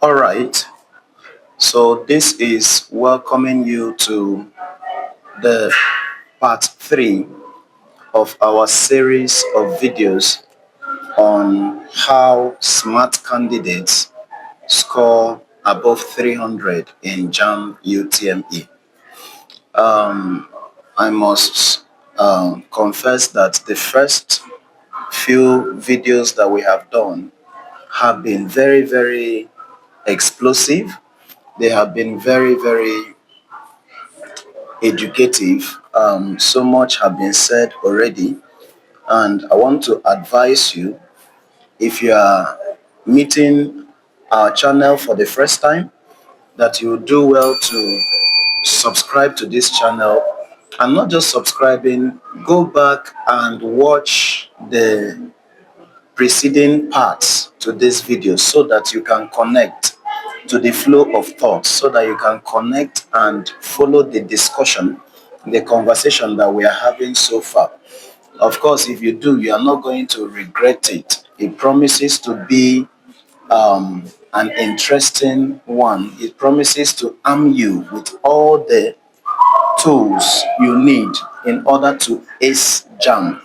All right. So this is welcoming you to the part 3 of our series of videos on how smart candidates score above 300 in JAMB UTME. I must confess that the first few videos that we have done have been very, very explosive. They have been very, very educative. So much have been said already, and I want to advise you, if you are meeting our channel for the first time, that you do well to subscribe to this channel, and not just subscribing, go back and watch the preceding parts to this video so that you can connect to the flow of thoughts, so that you can connect and follow the discussion, the conversation that we are having so far. Of course, if you do, you are not going to regret it. It promises to be an interesting one. It promises to arm you with all the tools you need in order to ace JAMB.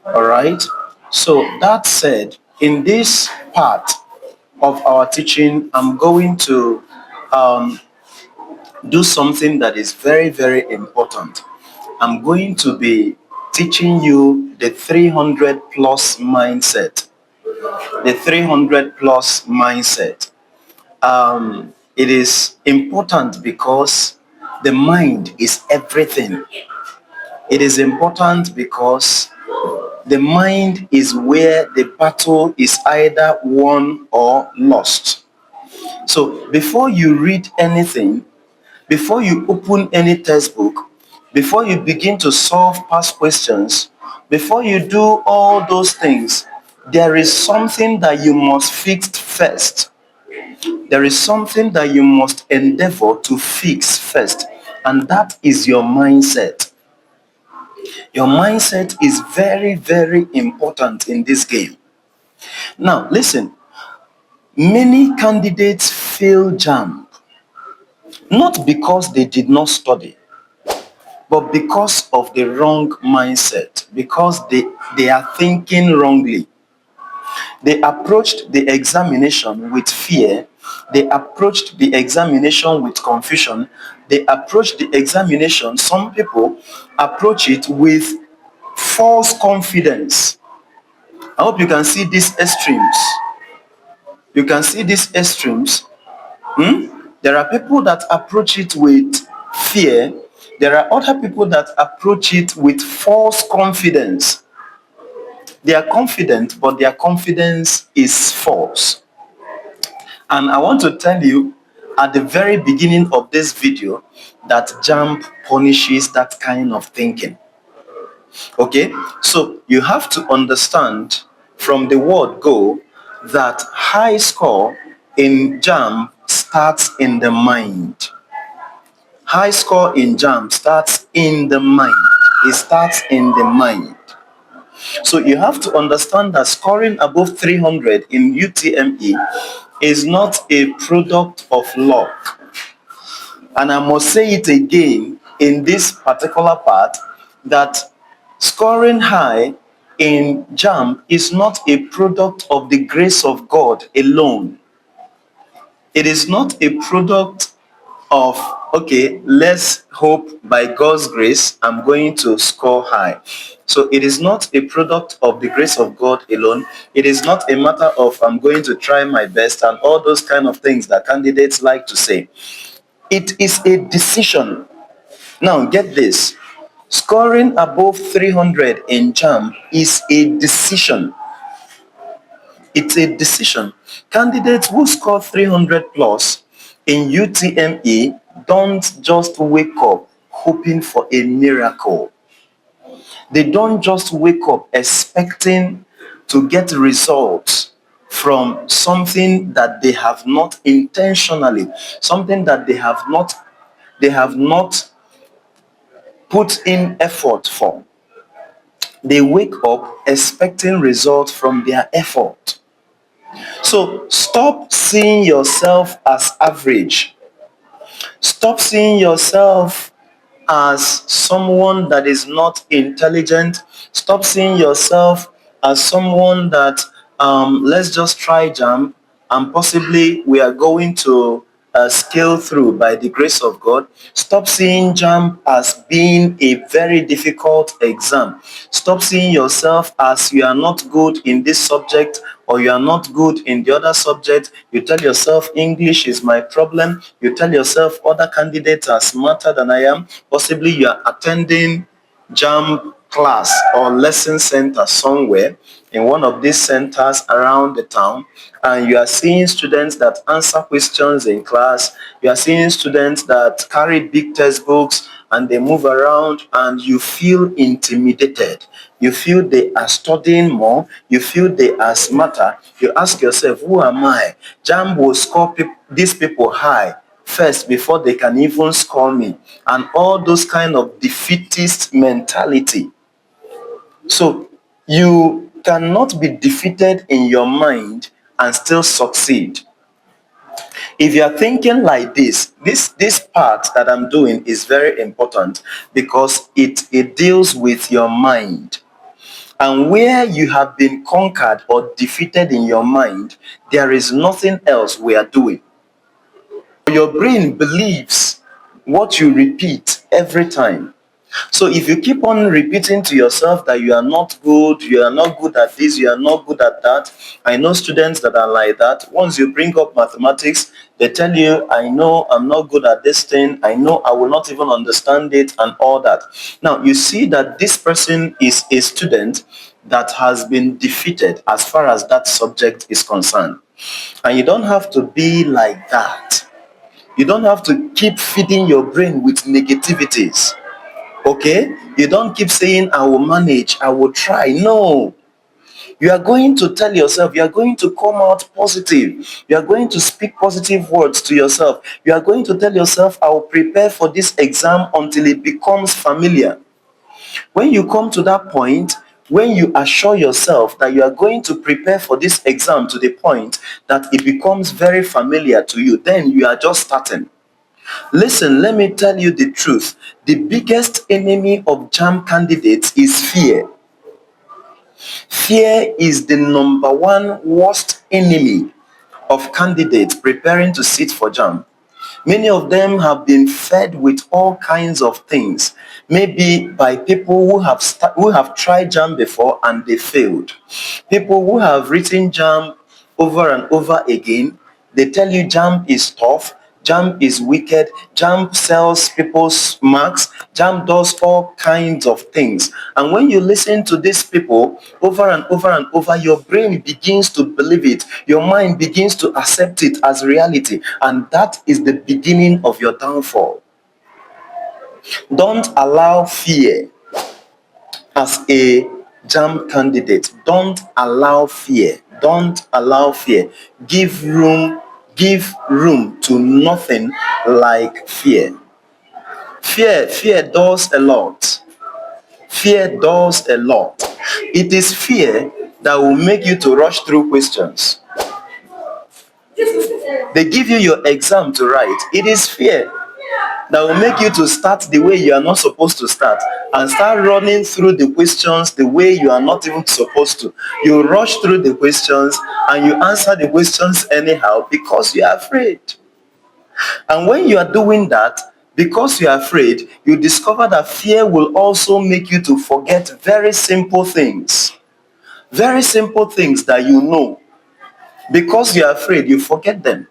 All right. So that said, in this part of our teaching, I'm going to um, do something that is very, very important. I'm going to be teaching you the 300 plus mindset. The 300 plus mindset. It is important because the mind is everything. It is important because the mind is where the battle is either won or lost. So before you read anything, before you open any textbook, before you begin to solve past questions, before you do all those things, there is something that you must fix first. There is something that you must endeavor to fix first, and that is your mindset. Your mindset is very, very important in this game. Now, listen, many candidates fail JAMB, not because they did not study, but because of the wrong mindset, because they are thinking wrongly. They approached the examination with fear. They approached the examination with confusion. They approached the examination, some people approach it with false confidence. I hope you can see these extremes. You can see these extremes. There are people that approach it with fear. There are other people that approach it with false confidence. They are confident, but their confidence is false. And I want to tell you at the very beginning of this video that JAMB punishes that kind of thinking. Okay, so you have to understand from the word go that high score in JAMB starts in the mind. High score in JAMB starts in the mind. It starts in the mind. So you have to understand that scoring above 300 in UTME is not a product of luck. And I must say it again in this particular part, that scoring high in JAMB is not a product of the grace of God alone. It is not a product of, okay, let's hope by God's grace I'm going to score high. So it is not a product of the grace of God alone. It is not a matter of I'm going to try my best and all those kind of things that candidates like to say. It is a decision. Now get this. Scoring above 300 in JAMB is a decision. It's a decision. Candidates who score 300 plus in UTME don't just wake up hoping for a miracle. They don't just wake up expecting to get results from something that they have not intentionally, something that they have not put in effort for. They wake up expecting results from their effort. So stop seeing yourself as average. Stop seeing yourself as someone that is not intelligent. Stop seeing yourself as someone that, let's just try JAMB and possibly we are going to scale through by the grace of God. Stop seeing JAMB as being a very difficult exam. Stop seeing yourself as you are not good in this subject or you are not good in the other subject. You tell yourself English is my problem. You tell yourself other candidates are smarter than I am. Possibly you are attending JAMB class or lesson center somewhere in one of these centers around the town, and you are seeing students that answer questions in class. You are seeing students that carry big textbooks and they move around, and you feel intimidated. You feel they are studying more. You feel they are smarter. You ask yourself, who am I? JAMB will score these people high first before they can even score me, and all those kind of defeatist mentality. So you cannot be defeated in your mind and still succeed. If you are thinking like this part that I'm doing is very important because it deals with your mind. And where you have been conquered or defeated in your mind, there is nothing else we are doing. Your brain believes what you repeat every time. So if you keep on repeating to yourself that you are not good at this, you are not good at that. I know students that are like that. Once you bring up mathematics, they tell you, I know I'm not good at this thing. I know I will not even understand it and all that. Now you see that this person is a student that has been defeated as far as that subject is concerned. And you don't have to be like that. You don't have to keep feeding your brain with negativities. Okay? You don't keep saying, I will manage, I will try. No. You are going to tell yourself, you are going to come out positive. You are going to speak positive words to yourself. You are going to tell yourself, I will prepare for this exam until it becomes familiar. When you come to that point, when you assure yourself that you are going to prepare for this exam to the point that it becomes very familiar to you, then you are just starting. Listen, let me tell you the truth. The biggest enemy of JAMB candidates is fear. Fear is the number one worst enemy of candidates preparing to sit for JAMB. Many of them have been fed with all kinds of things, maybe by people who have tried JAMB before and they failed. People who have written JAMB over and over again, they tell you JAMB is tough, JAMB is wicked, JAMB sells people's marks, JAMB does all kinds of things. And when you listen to these people over and over and over, your brain begins to believe it. Your mind begins to accept it as reality. And that is the beginning of your downfall. Don't allow fear as a JAMB candidate. Don't allow fear. Don't allow fear. Give room to nothing like fear. Fear does a lot. Fear does a lot. It is fear that will make you to rush through questions. They give you your exam to write. It is fear that will make you to start the way you are not supposed to start and start running through the questions the way you are not even supposed to. You rush through the questions and you answer the questions anyhow because you are afraid. And when you are doing that, because you are afraid, you discover that fear will also make you to forget very simple things. Very simple things that you know. Because you are afraid, you forget them.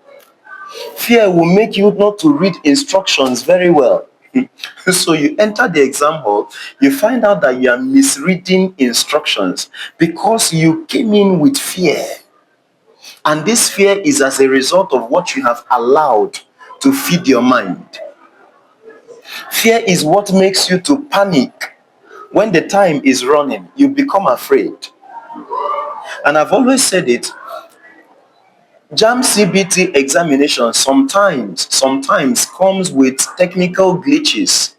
Fear will make you not to read instructions very well. So you enter the exam hall, you find out that you are misreading instructions because you came in with fear. And this fear is as a result of what you have allowed to feed your mind. Fear is what makes you to panic. When the time is running, you become afraid. And I've always said it, JAMB CBT examination sometimes comes with technical glitches.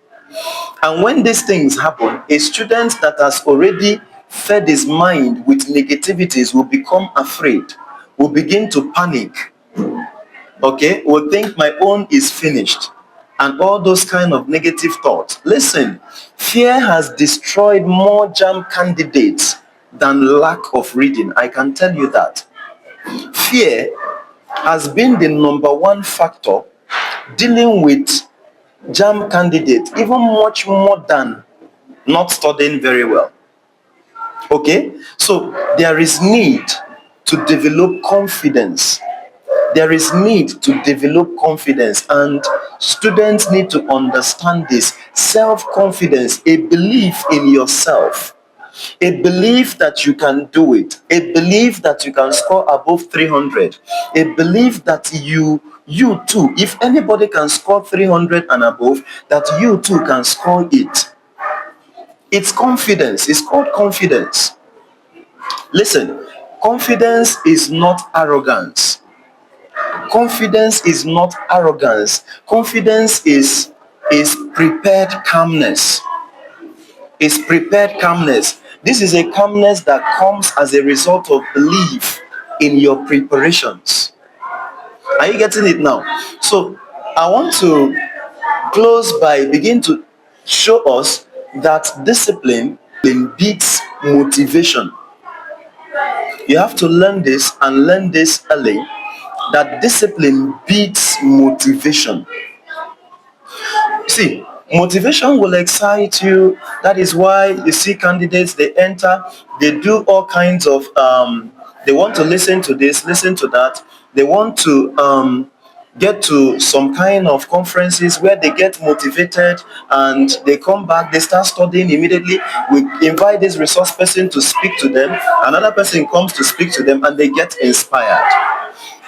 And when these things happen, a student that has already fed his mind with negativities will become afraid. will begin to panic. Okay, will think my own is finished, and all those kind of negative thoughts. Listen, fear has destroyed more JAMB candidates than lack of reading. I can tell you that. Fear has been the number one factor dealing with JAMB candidates, even much more than not studying very well. Okay, so there is need to develop confidence. There is need to develop confidence, and students need to understand this. Self-confidence, a belief in yourself, a belief that you can do it, a belief that you can score above 300, a belief that you too, if anybody can score 300 and above, that you too can score it. It's confidence. It's called confidence. Listen, confidence is not arrogance. Confidence is not arrogance. Confidence is prepared calmness. Is prepared calmness. This is a calmness that comes as a result of belief in your preparations. Are you getting it now? So I want to close by begin to show us that discipline beats motivation. You have to learn this and learn this early, that discipline beats motivation. See, motivation will excite you. That is why you see candidates, they enter, they do all kinds of they want to listen to this, listen to that. They want to get to some kind of conferences where they get motivated, and they come back, they start studying immediately. We invite this resource person to speak to them, another person comes to speak to them, and they get inspired.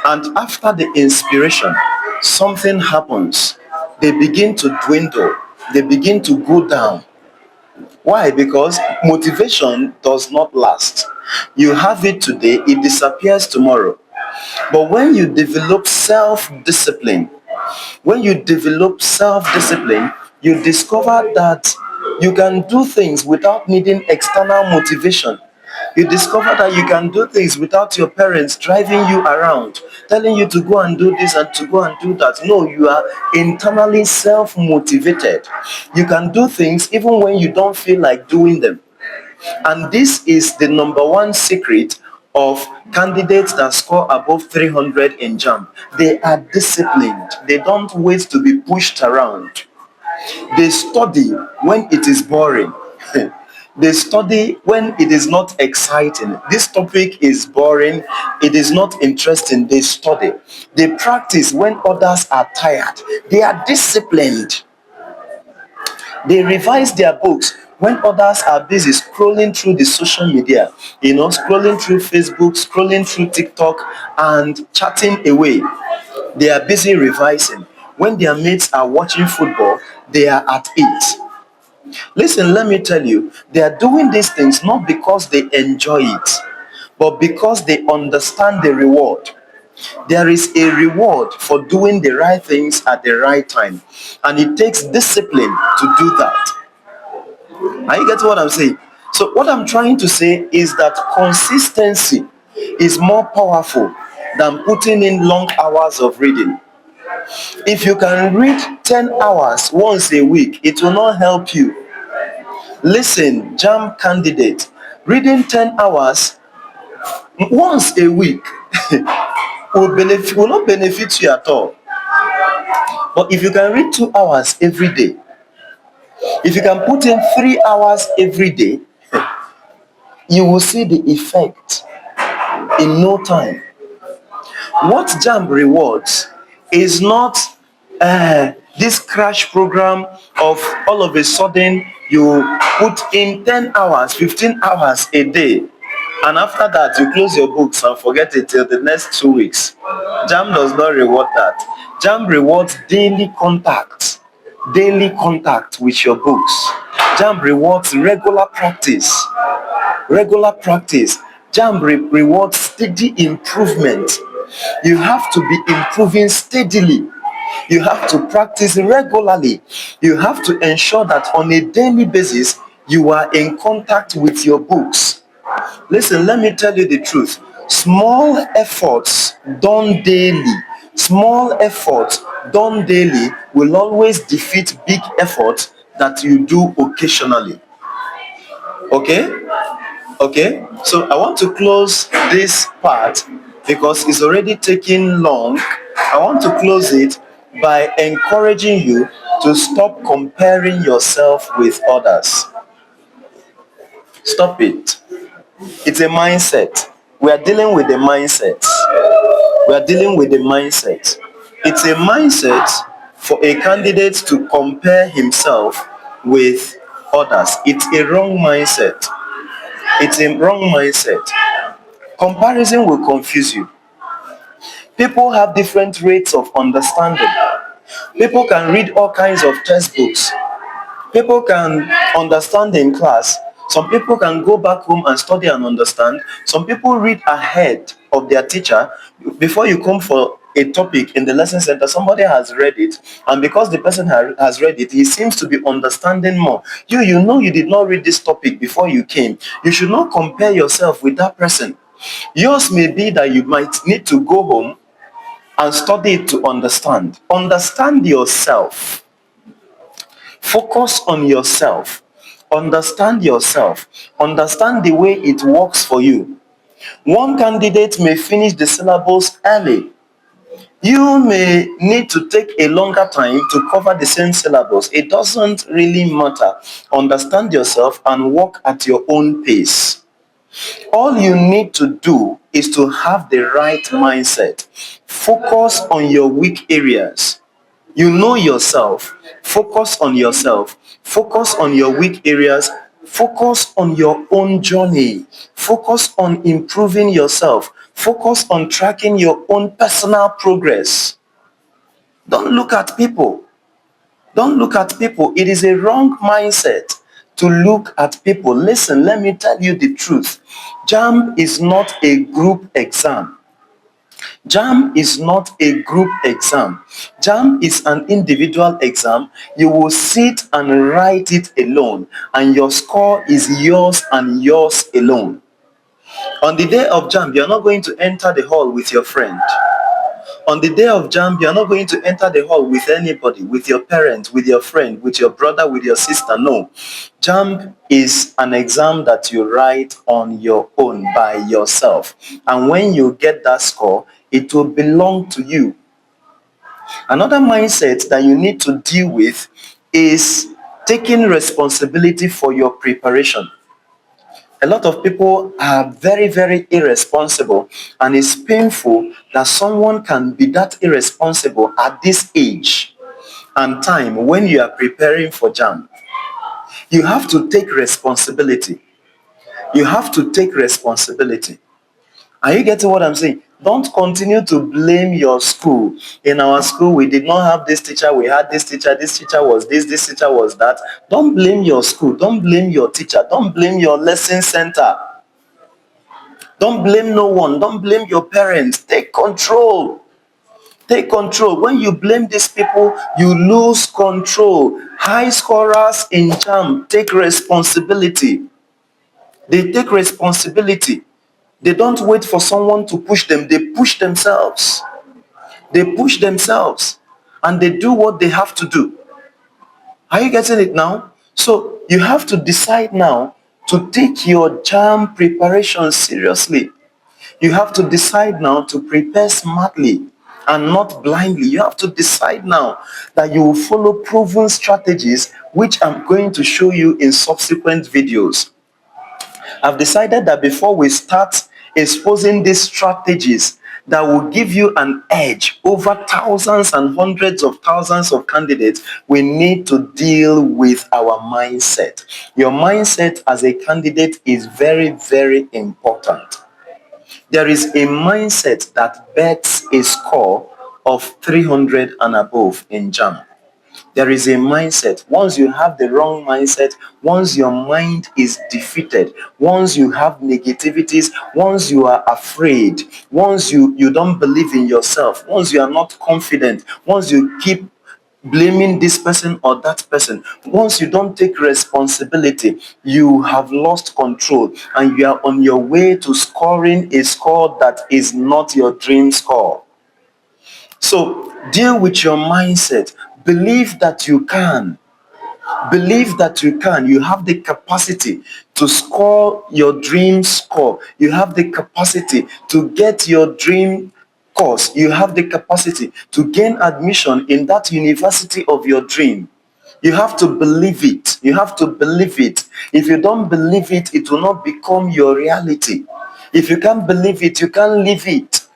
And after the inspiration, something happens. They begin to dwindle. They begin to go down. Why? Because motivation does not last. You have it today, it disappears tomorrow. But when you develop self-discipline, you discover that you can do things without needing external motivation. You discover that you can do things without your parents driving you around, telling you to go and do this and to go and do that. No, you are internally self-motivated. You can do things even when you don't feel like doing them. And this is the number one secret of candidates that score above 300 in JAMB. They are disciplined. They don't wait to be pushed around. They study when it is boring. They study when it is not exciting. This topic is boring, it is not interesting. They study. They practice when others are tired. They are disciplined. They revise their books when others are busy scrolling through the social media, scrolling through Facebook, scrolling through TikTok, and chatting away. They are busy revising. When their mates are watching football, they are at it. Listen, let me tell you, they are doing these things not because they enjoy it, but because they understand the reward. There is a reward for doing the right things at the right time, and it takes discipline to do that. Are you getting what I'm saying? So what I'm trying to say is that consistency is more powerful than putting in long hours of reading. If you can read 10 hours once a week, it will not help you. Listen, JAMB candidate, reading 10 hours once a week will not benefit you at all. But if you can read 2 hours every day, if you can put in 3 hours every day, you will see the effect in no time. What JAMB rewards is not this crash program of all of a sudden you put in 10 hours, 15 hours a day, and after that you close your books and forget it till the next 2 weeks. JAMB does not reward that. JAMB rewards daily contact with your books. JAMB rewards regular practice. JAMB rewards steady improvement. You have to be improving steadily. You have to practice regularly. You have to ensure that on a daily basis you are in contact with your books. Listen, let me tell you the truth. Small efforts done daily, small efforts done daily will always defeat big efforts that you do occasionally. Okay? Okay? So I want to close this part because it's already taking long. I want to close it by encouraging you to stop comparing yourself with others. Stop it. It's a mindset. We are dealing with the mindset. We are dealing with the mindset. It's a mindset for a candidate to compare himself with others. It's a wrong mindset. It's a wrong mindset. Comparison will confuse you. People have different rates of understanding. People can read all kinds of textbooks. People can understand in class. Some people can go back home and study and understand. Some people read ahead of their teacher. Before you come for a topic in the lesson center, somebody has read it, and because the person has read it, he seems to be understanding more. You know you did not read this topic before you came. You should not compare yourself with that person. Yours may be that you might need to go home and study it to understand. Understand yourself. Focus on yourself. Understand yourself. Understand the way it works for you. One candidate may finish the syllabus early. You may need to take a longer time to cover the same syllabus. It doesn't really matter. Understand yourself and work at your own pace. All you need to do is to have the right mindset. Focus on your weak areas. You know yourself. Focus on yourself. Focus on your weak areas. Focus on your own journey. Focus on improving yourself. Focus on tracking your own personal progress. Don't look at people. Don't look at people. It is a wrong mindset to look at people. Listen, let me tell you the truth. JAMB is not a group exam. JAMB is not a group exam. JAMB is an individual exam. You will sit and write it alone, and your score is yours and yours alone. On the day of JAMB, you're not going to enter the hall with your friend. On the day of JAMB, you're not going to enter the hall with anybody, with your parents, with your friend, with your brother, with your sister. No. JAMB is an exam that you write on your own by yourself. And when you get that score, it will belong to you. Another mindset that you need to deal with is taking responsibility for your preparation. A lot of people are very, very irresponsible, and it's painful that someone can be that irresponsible at this age and time when you are preparing for JAMB. You have to take responsibility. You have to take responsibility. Are you getting what I'm saying? Don't continue to blame your school. In our school, we did not have this teacher, we had this teacher was this teacher was that. Don't blame your school. Don't blame your teacher. Don't blame your lesson center. Don't blame no one. Don't blame your parents. Take control. Take control. When you blame these people, you lose control. High scorers in JAMB take responsibility. They take responsibility. They don't wait for someone to push them. They push themselves. They push themselves. And they do what they have to do. Are you getting it now? So you have to decide now to take your JAMB preparation seriously. You have to decide now to prepare smartly and not blindly. You have to decide now that you will follow proven strategies, which I'm going to show you in subsequent videos. I've decided that before we start exposing these strategies that will give you an edge over thousands and hundreds of thousands of candidates, we need to deal with our mindset. Your mindset as a candidate is very, very important. There is a mindset that bets a score of 300 and above in JAMB. There is a mindset. Once you have the wrong mindset, once your mind is defeated, once you have negativities, once you are afraid, once you don't believe in yourself, once you are not confident, once you keep blaming this person or that person. Once you don't take responsibility, you have lost control and you are on your way to scoring a score that is not your dream score. So deal with your mindset. Believe that you can. Believe that you can. You have the capacity to score your dream score. You have the capacity to get your dream course. You have the capacity to gain admission in that university of your dream. You have to believe it. You have to believe it. If you don't believe it, it will not become your reality. If you can't believe it, you can't live it.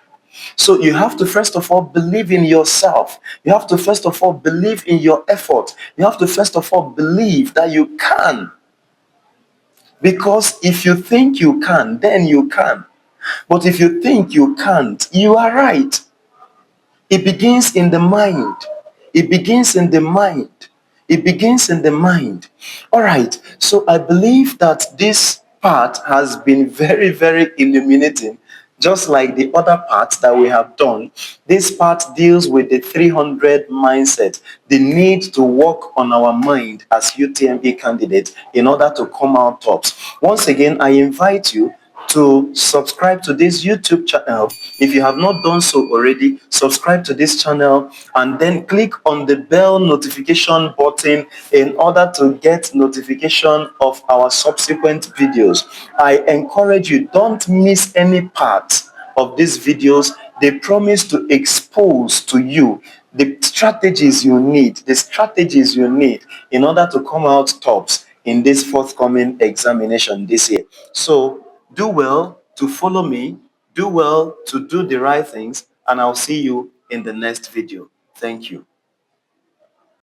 So you have to first of all believe in yourself. You have to first of all believe in your effort. You have to first of all believe that you can. Because if you think you can, then you can. But if you think you can't, you are right. It begins in the mind. It begins in the mind. It begins in the mind. All right. So I believe that this part has been very, very illuminating. Just like the other parts that we have done, this part deals with the 300 mindset, the need to work on our mind as UTME candidates in order to come out tops. Once again, I invite you to subscribe to this YouTube channel. If you have not done so already, subscribe to this channel and then click on the bell notification button in order to get notification of our subsequent videos. I encourage you, don't miss any part of these videos. They promise to expose to you the strategies you need in order to come out tops in this forthcoming examination this year. So do well to follow me, do well to do the right things, and I'll see you in the next video. Thank you.